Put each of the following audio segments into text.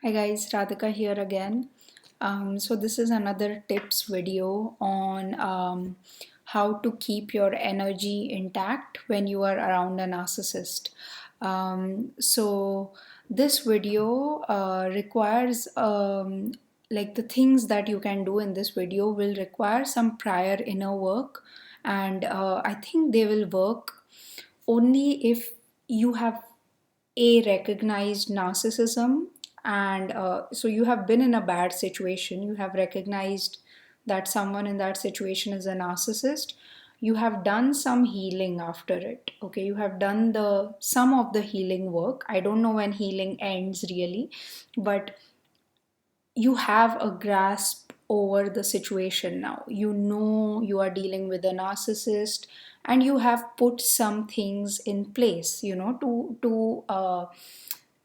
Hi guys, Radhika here again. So this is another tips video on how to keep your energy intact when you are around a narcissist. So this video requires like the things that you can do in this video will require some prior inner work, and I think they will work only if you have recognized narcissism, and so you have been in a bad situation, you have recognized that someone in that situation is a narcissist, you have done some healing after it. Okay, you have done the some of the healing work. I don't know when healing ends really, but you have a grasp over the situation now. You know you are dealing with a narcissist, and you have put some things in place,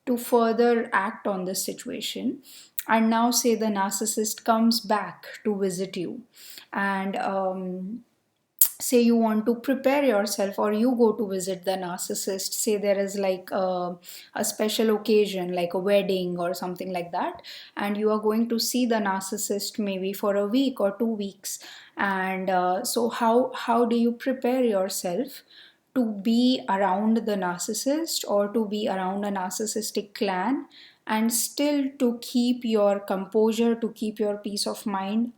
to further act on this situation. And now, say the narcissist comes back to visit you, and say you want to prepare yourself, or you go to visit the narcissist. Say there is like a special occasion like a wedding or something like that, and you are going to see the narcissist maybe for a week or 2 weeks. And so how do you prepare yourself to be around the narcissist, or to be around a narcissistic clan, and still to keep your composure, to keep your peace of mind,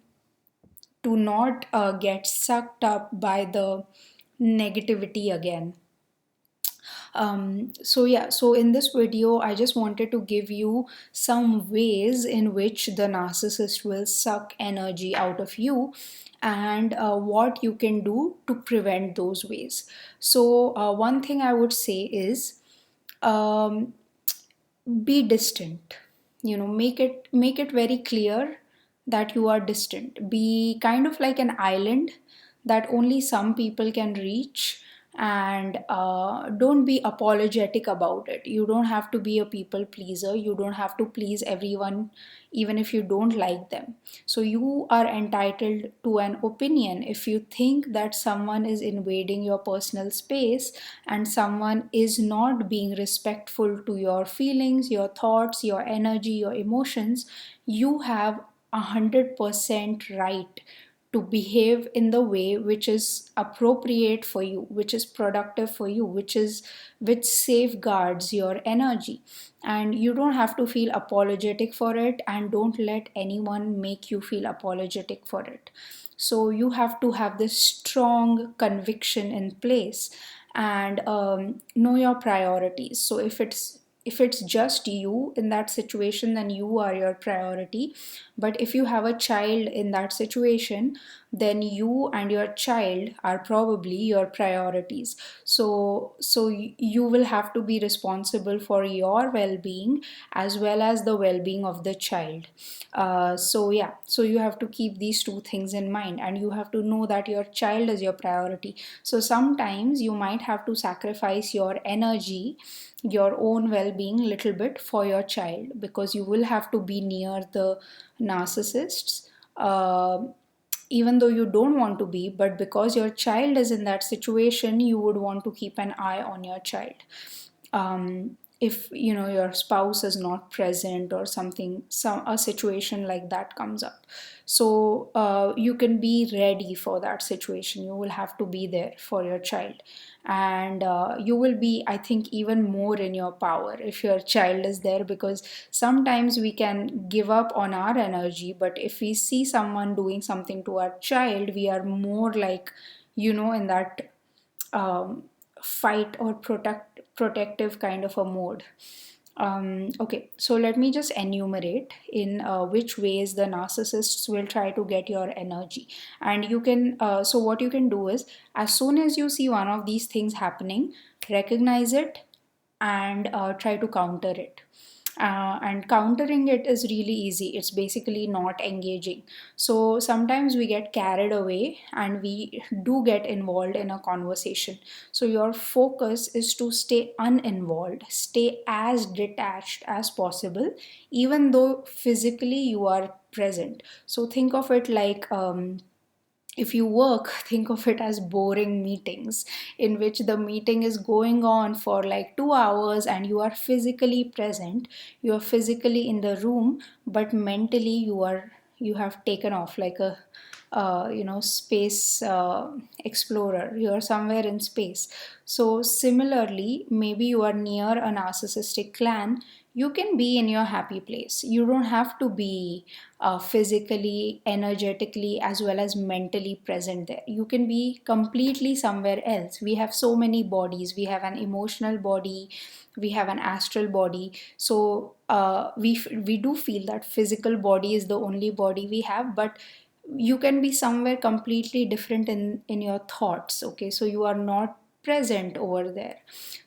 to not get sucked up by the negativity again. So in this video I just wanted to give you some ways in which the narcissist will suck energy out of you, and what you can do to prevent those ways. So one thing I would say is, um, be distant. Make it very clear that you are distant. Be kind of like an island that only some people can reach, and don't be apologetic about it. You don't have to be a people pleaser, you don't have to please everyone even if you don't like them. So you are entitled to an opinion. If you think that someone is invading your personal space, and someone is not being respectful to your feelings, your thoughts, your energy, your emotions, you have 100% right to behave in the way which is appropriate for you, which is productive for you, which safeguards your energy. And you don't have to feel apologetic for it, and don't let anyone make you feel apologetic for it. So you have to have this strong conviction in place, and know your priorities. So if it's just you in that situation, then you are your priority. But if you have a child in that situation, then you and your child are probably your priorities. So you will have to be responsible for your well-being as well as the well-being of the child. So yeah, so you have to keep these two things in mind, and you have to know that your child is your priority. So sometimes you might have to sacrifice your energy, your own well-being little bit for your child, because you will have to be near the narcissists, even though you don't want to be, but because your child is in that situation, you would want to keep an eye on your child. If your spouse is not present, or something, some a situation like that comes up, so you can be ready for that situation. You will have to be there for your child, and you will be, I think, even more in your power if your child is there, because sometimes we can give up on our energy, but if we see someone doing something to our child, we are more like, in that um, fight or protective kind of a mode. Okay, so let me just enumerate in which ways the narcissists will try to get your energy. And you can, so what you can do is, as soon as you see one of these things happening, recognize it, and try to counter it. And countering it is really easy. It's basically not engaging. So sometimes we get carried away and we do get involved in a conversation. So your focus is to stay uninvolved, stay as detached as possible, even though physically you are present. So think of it like, if you work, think of it as boring meetings in which the meeting is going on for like 2 hours and you are physically present, you are physically in the room, but mentally you have taken off like a space explorer. You are somewhere in space. So similarly, maybe you are near a narcissistic clan. You can be in your happy place. You don't have to be physically, energetically, as well as mentally present there. You can be completely somewhere else. We have so many bodies. We have an emotional body, we have an astral body. So we do feel that physical body is the only body we have, but you can be somewhere completely different in your thoughts. Okay, so you are not present over there.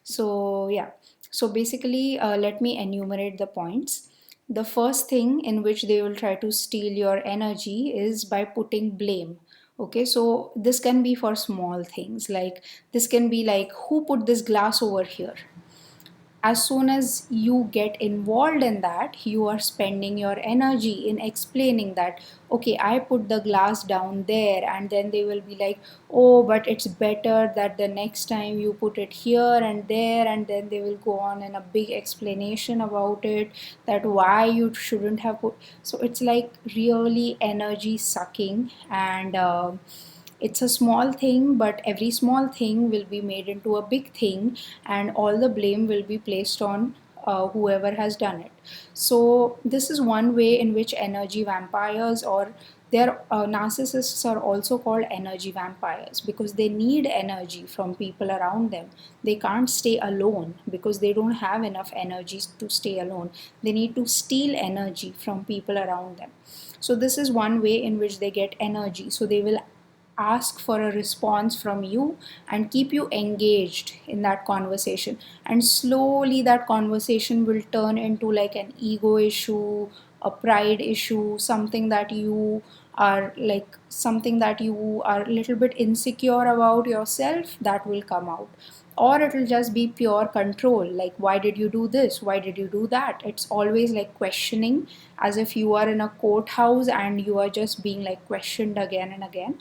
So yeah, so basically, let me enumerate the points. The first thing in which they will try to steal your energy is by putting blame. Okay, so this can be for small things, like this can be like, who put this glass over here? As soon as you get involved in that, you are spending your energy in explaining that, okay, I put the glass down there, and then they will be like, oh, but it's better that the next time you put it here and there, and then they will go on in a big explanation about it, that why you shouldn't have put. So it's like really energy sucking. And it's a small thing, but every small thing will be made into a big thing, and all the blame will be placed on whoever has done it. So, this is one way in which energy vampires, or their narcissists, are also called energy vampires, because they need energy from people around them. They can't stay alone because they don't have enough energy to stay alone. They need to steal energy from people around them. So, this is one way in which they get energy. So, they will ask for a response from you and keep you engaged in that conversation, and slowly that conversation will turn into like an ego issue, a pride issue, something that you are a little bit insecure about yourself, that will come out. Or it will just be pure control, like, why did you do this, why did you do that? It's always like questioning, as if you are in a courthouse and you are just being like questioned again and again.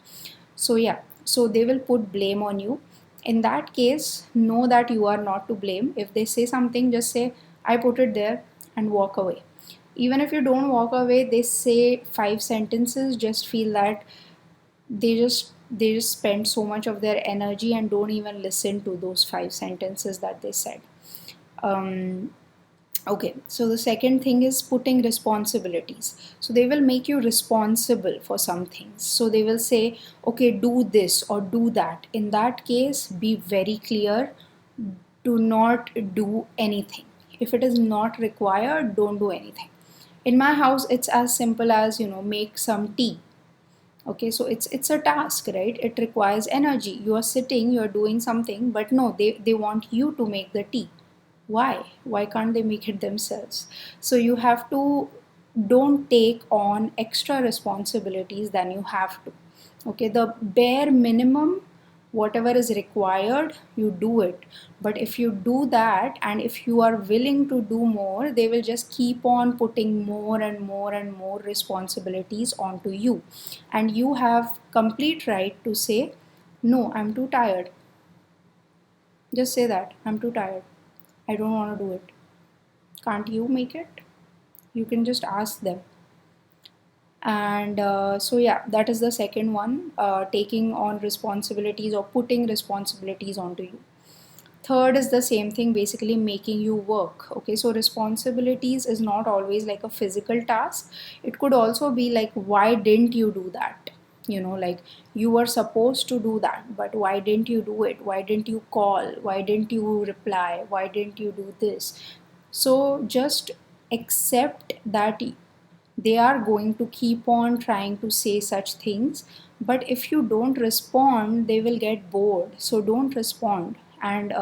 So yeah, so they will put blame on you. In that case, know that you are not to blame. If they say something, just say, I put it there, and walk away. Even if you don't walk away, they say 5 sentences, just feel that they just spend so much of their energy and don't even listen to those 5 sentences that they said. um, Okay, so the second thing is putting responsibilities. So they will make you responsible for some things. So they will say, okay, do this or do that. In that case, be very clear, do not do anything. If it is not required, don't do anything. In my house, it's as simple as, make some tea. Okay, so it's a task, right? It requires energy. You are sitting, you are doing something, but no, they want you to make the tea. Why can't they make it themselves? So you have to, don't take on extra responsibilities than you have to. Okay, the bare minimum, whatever is required, you do it. But if you do that, and if you are willing to do more, they will just keep on putting more and more and more responsibilities onto you. And you have complete right to say, no, I'm too tired. Just say that, I'm too tired, I don't want to do it. Can't you make it? You can just ask them. And so yeah, that is the second one, taking on responsibilities or putting responsibilities onto you. Third is the same thing, basically making you work. Okay, so responsibilities is not always like a physical task. It could also be like, why didn't you do that? Like, you were supposed to do that, but why didn't you do it? Why didn't you call? Why didn't you reply? Why didn't you do this? So just accept that they are going to keep on trying to say such things, but if you don't respond, they will get bored. So don't respond. And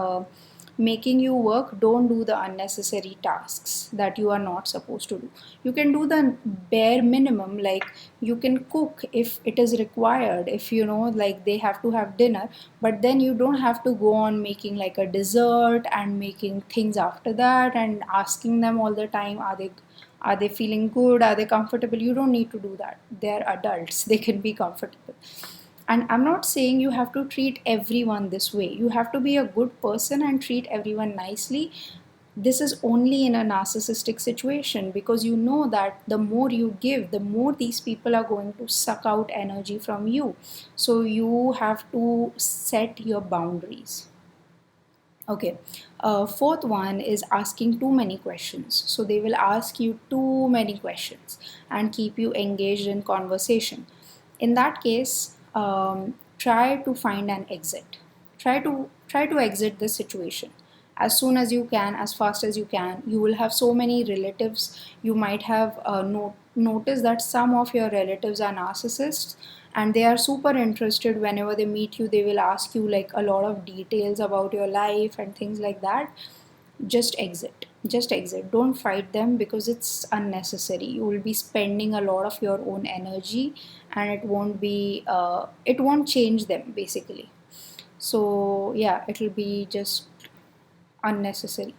making you work, don't do the unnecessary tasks that you are not supposed to do. You can do the bare minimum, like you can cook if it is required, if like they have to have dinner. But then you don't have to go on making like a dessert and making things after that and asking them all the time, are they feeling good, are they comfortable? You don't need to do that. They're adults, they can be comfortable. And I'm not saying you have to treat everyone this way. You have to be a good person and treat everyone nicely. This is only in a narcissistic situation, because you know that the more you give, the more these people are going to suck out energy from you. So you have to set your boundaries. Okay. Fourth one is asking too many questions. So they will ask you too many questions and keep you engaged in conversation. In that case, try to find an exit. Try to exit this situation as soon as you can, as fast as you can. You will have so many relatives. You might have noticed that some of your relatives are narcissists, and they are super interested. Whenever they meet you, they will ask you like a lot of details about your life and things like that. Just exit, don't fight them, because it's unnecessary. You will be spending a lot of your own energy, and it won't change them basically. So yeah, it'll be just unnecessary.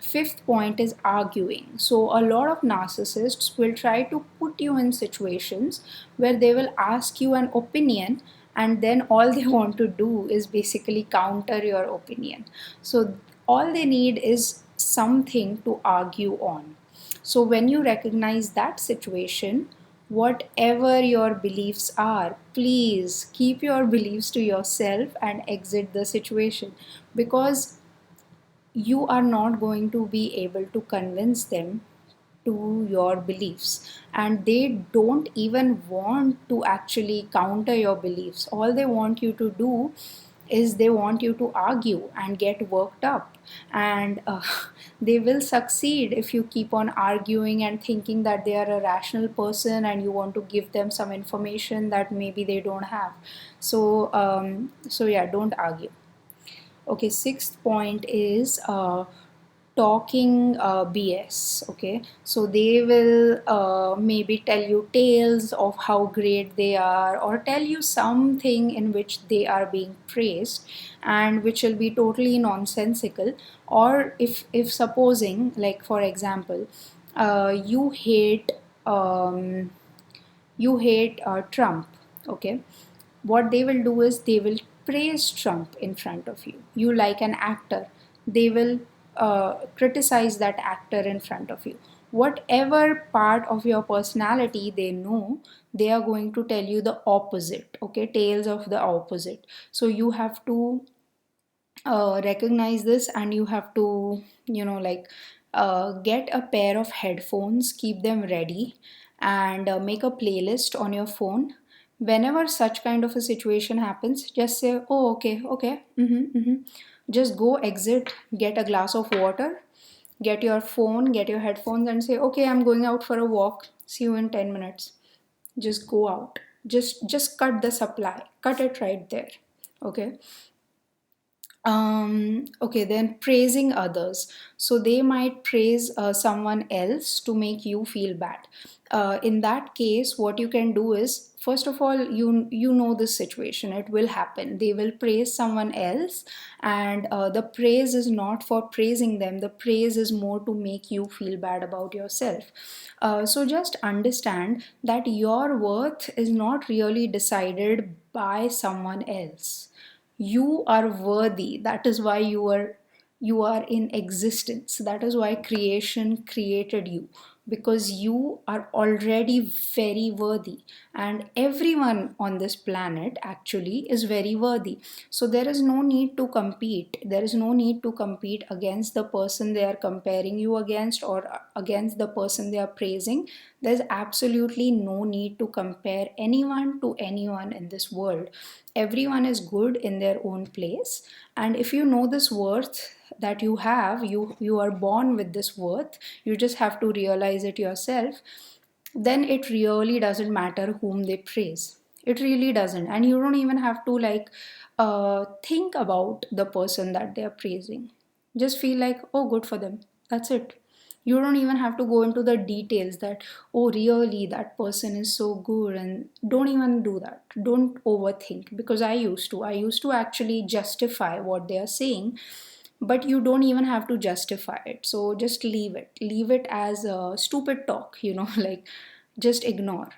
Fifth point is arguing. So a lot of narcissists will try to put you in situations where they will ask you an opinion, and then all they want to do is basically counter your opinion. So all they need is something to argue on. So when you recognize that situation, whatever your beliefs are, please keep your beliefs to yourself and exit the situation, because you are not going to be able to convince them to your beliefs, and they don't even want to actually counter your beliefs. All they want you to do is they want you to argue and get worked up, and they will succeed if you keep on arguing and thinking that they are a rational person and you want to give them some information that maybe they don't have. So yeah, don't argue. Okay, sixth point is talking BS. Okay, so they will maybe tell you tales of how great they are, or tell you something in which they are being praised, and which will be totally nonsensical. Or if supposing, like for example, you hate Trump. Okay, what they will do is they will praise Trump in front of you. You like an actor, they will criticize that actor in front of you. Whatever part of your personality they know, they are going to tell you the opposite. Okay, tales of the opposite. So you have to recognize this, and you have to, like, get a pair of headphones, keep them ready, and make a playlist on your phone. Whenever such kind of a situation happens, just say, oh, okay, okay, just go exit, get a glass of water, get your phone, get your headphones, and say, okay, I'm going out for a walk, see you in 10 minutes. Just go out, just cut the supply, cut it right there. Okay. Okay, then praising others. So they might praise someone else to make you feel bad. In that case, what you can do is, first of all, you know this situation. It will happen. They will praise someone else, and the praise is not for praising them. The praise is more to make you feel bad about yourself. So just understand that your worth is not really decided by someone else. You are worthy. That is why you are in existence. That is why creation created you, because you are already very worthy, and everyone on this planet actually is very worthy. So there is no need to compete. There is no need to compete against the person they are comparing you against, or against the person they are praising. There's absolutely no need to compare anyone to anyone in this world. Everyone is good in their own place, and if you know this worth that you have, you are born with this worth. You just have to realize it yourself. Then it really doesn't matter whom they praise. It really doesn't, and you don't even have to, like, think about the person that they are praising. Just feel like, oh, good for them. That's it. You don't even have to go into the details that, oh, really, that person is so good. And don't even do that. Don't overthink, because I used to actually justify what they are saying, but you don't even have to justify it. So just leave it as a stupid talk, like, just ignore.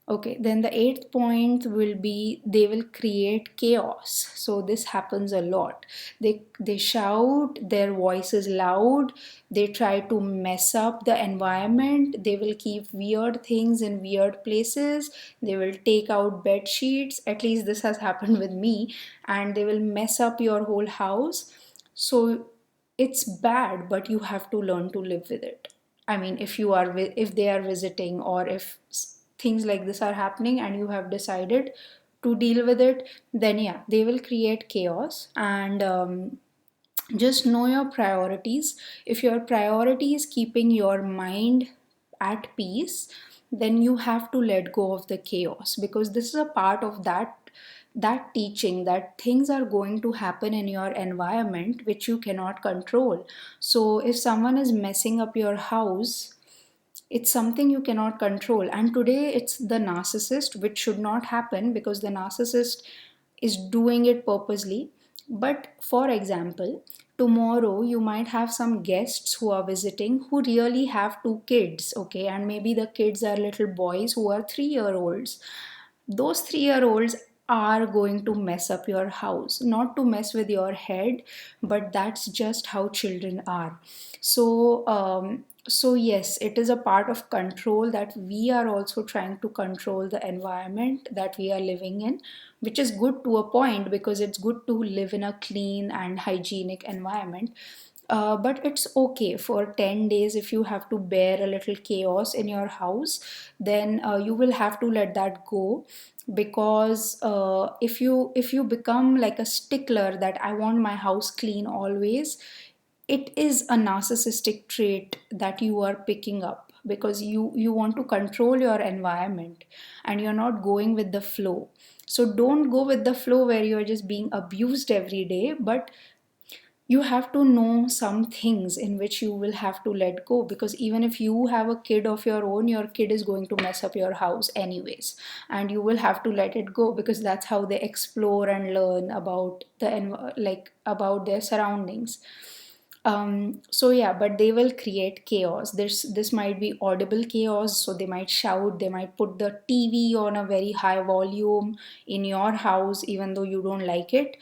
Okay, then the eighth point will be they will create chaos. So this happens a lot. They shout, their voice is loud, they try to mess up the environment, they will keep weird things in weird places, they will take out bed sheets. At least this has happened with me, and they will mess up your whole house. So it's bad, but you have to learn to live with it. I mean, if they are visiting, or if things like this are happening and you have decided to deal with it, then yeah, they will create chaos. And just know your priorities. If your priority is keeping your mind at peace, then you have to let go of the chaos, because this is a part of that teaching, that things are going to happen in your environment which you cannot control. So if someone is messing up your house, it's something you cannot control. And today it's the narcissist, which should not happen because the narcissist is doing it purposely. But for example, tomorrow you might have some guests who are visiting who really have two kids, okay, and maybe the kids are little boys who are 3-year olds. Those 3-year olds are going to mess up your house, not to mess with your head, but that's just how children are. So yes, it is a part of control, that we are also trying to control the environment that we are living in, which is good to a point, because it's good to live in a clean and hygienic environment. But it's okay for 10 days. If you have to bear a little chaos in your house, then you will have to let that go. Because if you become like a stickler that I want my house clean always, it is a narcissistic trait that you are picking up, because you want to control your environment and you're not going with the flow. So don't go with the flow where you're just being abused every day, but you have to know some things in which you will have to let go, because even if you have a kid of your own, your kid is going to mess up your house anyways, and you will have to let it go, because that's how they explore and learn about like about their surroundings. So yeah, but they will create chaos. This might be audible chaos, so they might shout, they might put the TV on a very high volume in your house even though you don't like it.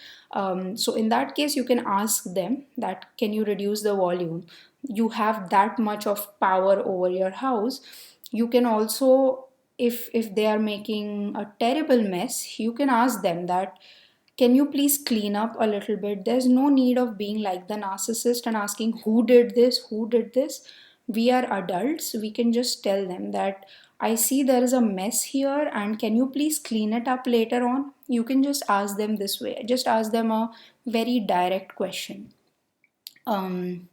So in that case, you can ask them that, can you reduce the volume? You have that much of power over your house. You can also, if they are making a terrible mess, you can ask them that, can you please clean up a little bit? There's no need of being like the narcissist and asking who did this. We are adults, we can just tell them that, I see there is a mess here, and can you please clean it up later on? You can just ask them this way, just ask them a very direct question. Um,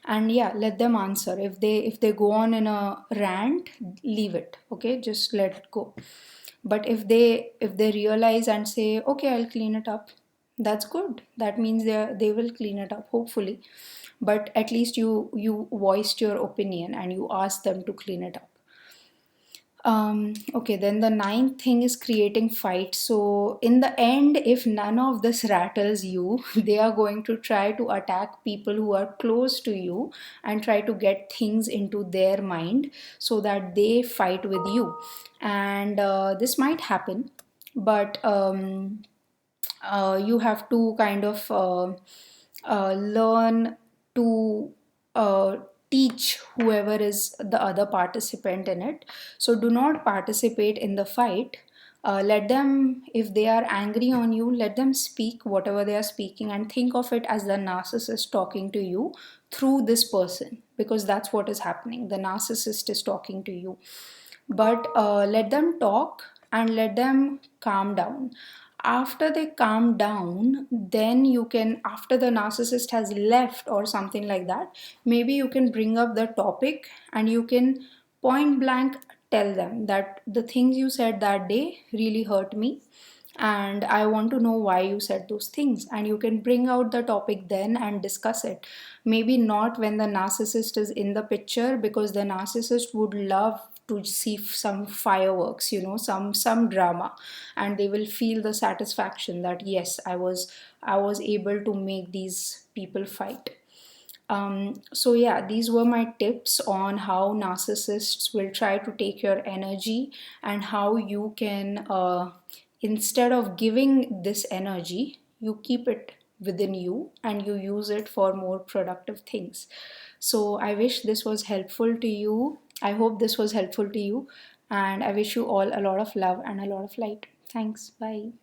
and yeah, let them answer. If they go on in a rant, leave it, okay, just let it go. But if they realize and say, okay, I'll clean it up, that's good. That means they will clean it up, hopefully. But at least you voiced your opinion and you asked them to clean it up. Okay, then the ninth thing is creating fight. So, in the end, if none of this rattles you, they are going to try to attack people who are close to you and try to get things into their mind so that they fight with you. And this might happen, but you have to kind of learn to teach whoever is the other participant in it. So do not participate in the fight. Let them, if they are angry on you, let them speak whatever they are speaking, and think of it as the narcissist talking to you through this person, because that's what is happening. The narcissist is talking to you. But let them talk and let them calm down. After they calm down, then you can, after the narcissist has left or something like that, maybe you can bring up the topic and you can point blank tell them that the things you said that day really hurt me, and I want to know why you said those things. And you can bring out the topic then and discuss it. Maybe not when the narcissist is in the picture, because the narcissist would love to see some fireworks, some drama, and they will feel the satisfaction that, yes, I was able to make these people fight. So, yeah, these were my tips on how narcissists will try to take your energy and how you can, instead of giving this energy, you keep it within you and you use it for more productive things. So, I wish this was helpful to you. I hope this was helpful to you. And I wish you all a lot of love and a lot of light. Thanks. Bye.